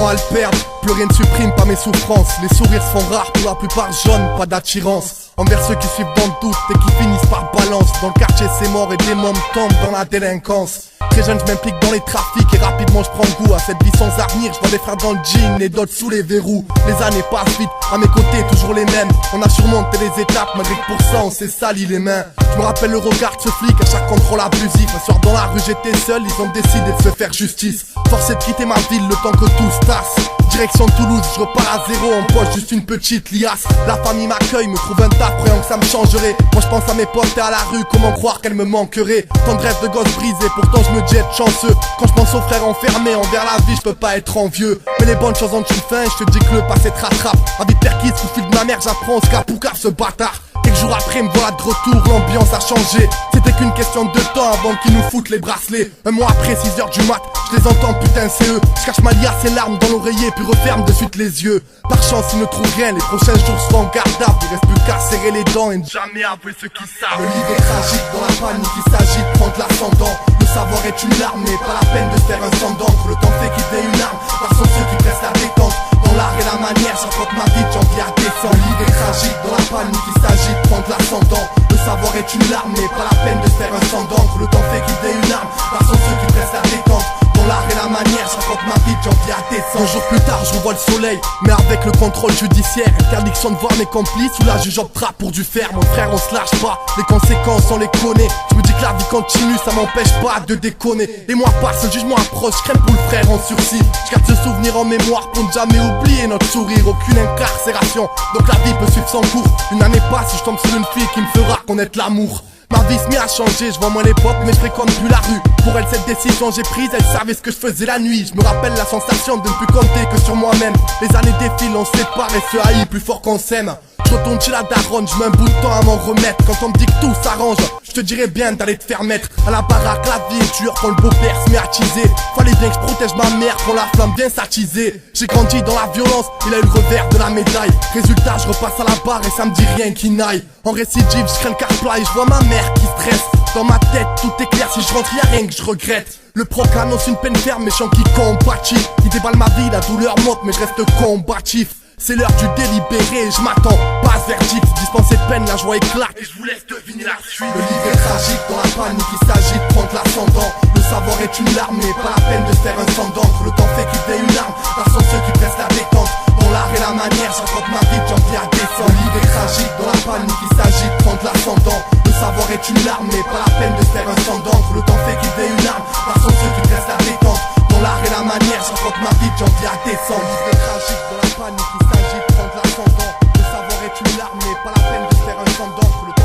à le perdre. Plus rien ne supprime pas mes souffrances. Les sourires sont rares, pour la plupart jaunes, pas d'attirance envers ceux qui suivent dans le doute et qui finissent par balance. Dans le quartier c'est mort et des mômes tombent dans la délinquance. Très jeune je m'implique dans les trafics et rapidement je prends goût à cette vie sans avenir. Je vois des frères dans le jean et d'autres sous les verrous. Les années passent vite, à mes côtés toujours les mêmes. On a surmonté les étapes malgré que pour ça on s'est sali les mains. Je me rappelle le regard de ce flic à chaque contrôle abusif. Un soir dans la rue j'étais seul, ils ont décidé de se faire justice. Forcé de quitter ma ville le temps que tout se tasse. Direction Toulouse, je repars à zéro, en poche juste une petite liasse. La famille m'accueille, me trouve un taf, croyant que ça me changerait. Moi je pense à mes potes et à la rue, comment croire qu'elle me manquerait. Tant de rêves de gosse brisés, pourtant je me dis être chanceux. Quand je pense aux frères enfermés, envers la vie je peux pas être envieux. Mais les bonnes choses en une fin, je te dis que le passé te rattrape. À vie de perquise, sous fil de ma mère, j'apprends ce qu'a Poucave ce bâtard. Quelques jours après me voilà de retour, l'ambiance a changé. C'était qu'une question de temps avant qu'ils nous foutent les bracelets. Un mois après 6h du mat, je les entends putain c'est eux. Je cache ma liasse et larmes dans l'oreiller puis referme de suite les yeux. Par chance ils ne trouvent rien, les prochains jours seront gardables. Il reste plus qu'à serrer les dents et ne jamais avouer ceux qui savent. Le livre est tragique, dans la panique il s'agit de prendre l'ascendant. Le savoir est une larme, mais pas la peine de se faire un sang d'encre. Le temps fait qu'il ait une arme, par sont ceux qui pressent la détente. Dans l'art et la manière, j'affronte ma vie de janvier à décembre. Le livre est tragique, dans la panique il s'agit de prendre l'ascendant. Le savoir est une larme, mais pas la peine de se faire un sang d'encre. Le temps fait qu'il ait une arme, par sont ceux qui pressent la détente. Dans l'art et la manière, j'affronte ma vie de janvier à décembre. Un jour plus tard, je revois le soleil, mais avec le contrôle judiciaire. Interdiction de voir mes complices, ou la juge optera pour du fer. Mon frère, on se lâche pas, les conséquences on les connaît. Je me dis que la vie continue, ça m'empêche pas de déconner. Les mois passent, le jugement approche, je crème pour le frère en sursis. Je garde ce souvenir en mémoire pour ne jamais oublier notre sourire. Aucune incarcération, donc la vie peut suivre son cours. Une année passe, je tombe sur une fille qui me fera connaître l'amour. Ma vie se met à changer, je vois moins les potes mais je fréquente plus la rue. Pour elle cette décision j'ai prise, elle savait ce que je faisais la nuit. Je me rappelle la sensation de ne plus compter que sur moi-même. Les années défilent, on se sépare et se haït plus fort qu'on s'aime. Je retourne chez la daronne, je mets un bout de temps à m'en remettre. Quand on me dit que tout s'arrange, je te dirais bien d'aller te faire mettre. À la baraque, la vie est dure quand le beau-père se met à teaser. Fallait bien que je protège ma mère quand la flamme vient s'attiser. J'ai grandi dans la violence, il a eu le revers de la médaille. Résultat, je repasse à la barre et ça me dit rien qui n'aille. En récidive, je crains le car-plat et je vois ma mère qui stresse. Dans ma tête, tout est clair, si je rentre, y'a rien que je regrette. Le proc annonce une peine ferme, méchant qui combatif. Il déballe ma vie, la douleur monte, mais je reste combatif. C'est l'heure du délibéré, je m'attends, pas verdict. Dispenser de peine, la joie éclate et je vous laisse deviner la suite. Le livre est tragique, dans la panique il s'agit de prendre l'ascendant. Le savoir est une larme, mais pas la peine de se faire un sang d'encre. Le temps fait qu'il ait une arme, par sont ceux qui pressent la détente. Dans l'art et la manière, j'affronte ma vie de janvier à décembre. Le livre est tragique, dans la panique il s'agit de prendre l'ascendant. Le savoir est une larme, mais pas la peine de se faire un sang d'encre. Le temps fait qu'il ait une arme, par sont ceux qui pressent la détente. Dans l'art et la manière, j'affronte ma vie de janvier à décembre. Le livre est tragique, dans la panique il s'agit de prendre l'ascendant. Le savoir est une larme, mais pas la peine de se faire un sang d'encre.